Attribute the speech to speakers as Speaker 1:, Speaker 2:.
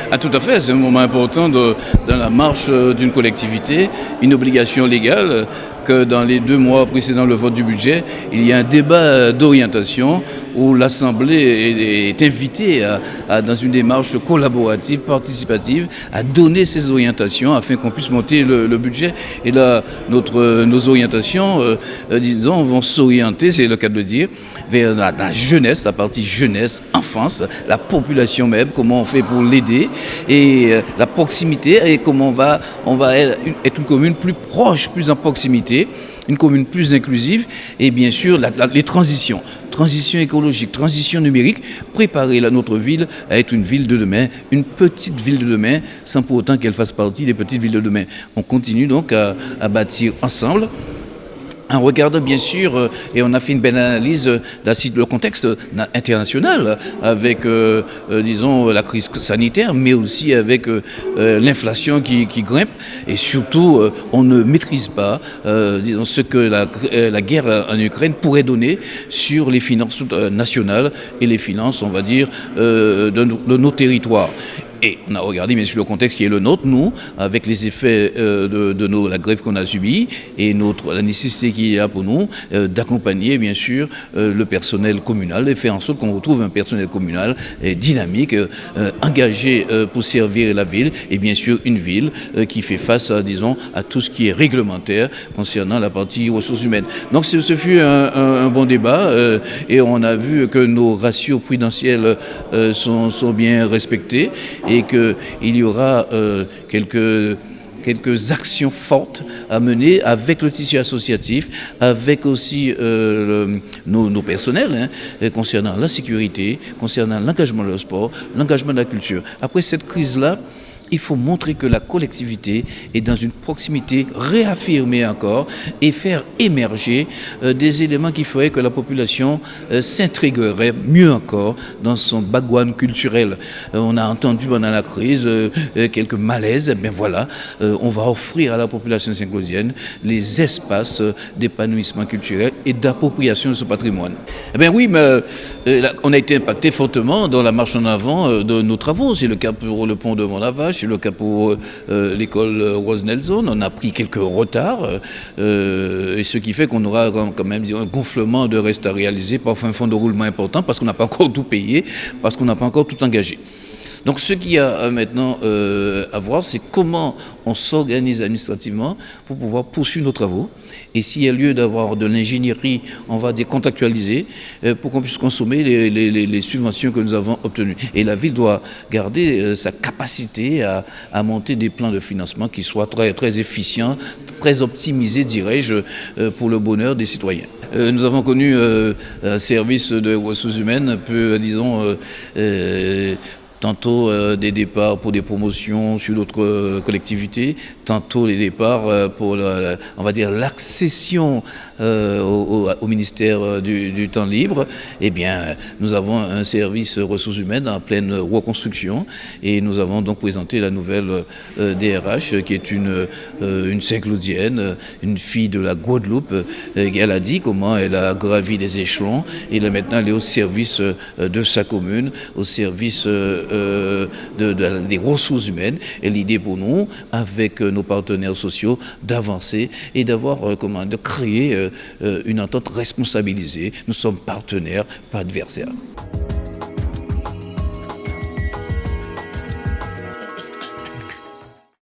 Speaker 1: Ah, tout à fait, c'est un moment important dans la marche d'une collectivité, une obligation légale que dans les 2 mois précédant le vote du budget, il y a un débat d'orientation où l'Assemblée est invitée dans une démarche collaborative, participative, à donner ses orientations afin qu'on puisse monter le budget. Et là, nos orientations, disons, vont s'orienter, c'est le cas de le dire, vers la jeunesse, la partie jeunesse, enfance, la population même, comment on fait pour l'aider, et la proximité, et comment on va être une commune plus proche, plus en proximité, une commune plus inclusive, et bien sûr les transitions. Transition écologique, transition numérique, préparer notre ville à être une ville de demain, une petite ville de demain, sans pour autant qu'elle fasse partie des petites villes de demain. On continue donc à bâtir ensemble, en regardant bien sûr, et on a fait une belle analyse le contexte international avec, disons, la crise sanitaire, mais aussi avec l'inflation qui grimpe, et surtout, on ne maîtrise pas, disons, ce que la guerre en Ukraine pourrait donner sur les finances nationales et les finances, on va dire, de nos territoires. Et on a regardé bien sûr le contexte qui est le nôtre, nous, avec les effets de la grève qu'on a subie et la nécessité qu'il y a pour nous d'accompagner bien sûr le personnel communal et faire en sorte qu'on retrouve un personnel communal dynamique, engagé pour servir la ville, et bien sûr une ville qui fait face, disons, à tout ce qui est réglementaire concernant la partie ressources humaines. Donc ce fut un bon débat et on a vu que nos ratios prudentiels sont bien respectés, et qu'il y aura quelques actions fortes à mener avec le tissu associatif, avec aussi nos personnels, concernant la sécurité, concernant l'engagement de le sport, l'engagement de la culture. Après cette crise-là, il faut montrer que la collectivité est dans une proximité réaffirmée encore et faire émerger des éléments qui feraient que la population s'intégrerait mieux encore dans son background culturel. On a entendu pendant la crise quelques malaises. Ben voilà, on va offrir à la population saint-claudienne les espaces d'épanouissement culturel et d'appropriation de ce patrimoine. Eh bien oui, mais on a été impacté fortement dans la marche en avant de nos travaux. C'est le cas pour le pont de Mont-Lavache, c'est le cas pour l'école Rose Nelson. On a pris quelques retards, et ce qui fait qu'on aura quand même un gonflement de reste à réaliser, parfois un fonds de roulement important, parce qu'on n'a pas encore tout payé, parce qu'on n'a pas encore tout engagé. Donc ce qu'il y a maintenant à voir, c'est comment on s'organise administrativement pour pouvoir poursuivre nos travaux. Et s'il y a lieu d'avoir de l'ingénierie, on va contractualiser pour qu'on puisse consommer les subventions que nous avons obtenues. Et la ville doit garder sa capacité à monter des plans de financement qui soient très, très efficients, très optimisés, dirais-je, pour le bonheur des citoyens. Nous avons connu un service de ressources humaines un peu, disons, tantôt des départs pour des promotions sur d'autres collectivités, tantôt les départs pour, on va dire, l'accession au ministère du temps libre. Eh bien, nous avons un service ressources humaines en pleine reconstruction, et nous avons donc présenté la nouvelle DRH, qui est une Saint-Claudienne, une fille de la Guadeloupe. Elle a dit comment elle a gravi les échelons, et là maintenant elle est au service de sa commune, au service des ressources humaines. Et l'idée pour nous, avec nos partenaires sociaux, d'avancer et de créer une entente responsabilisée. Nous sommes partenaires, pas adversaires.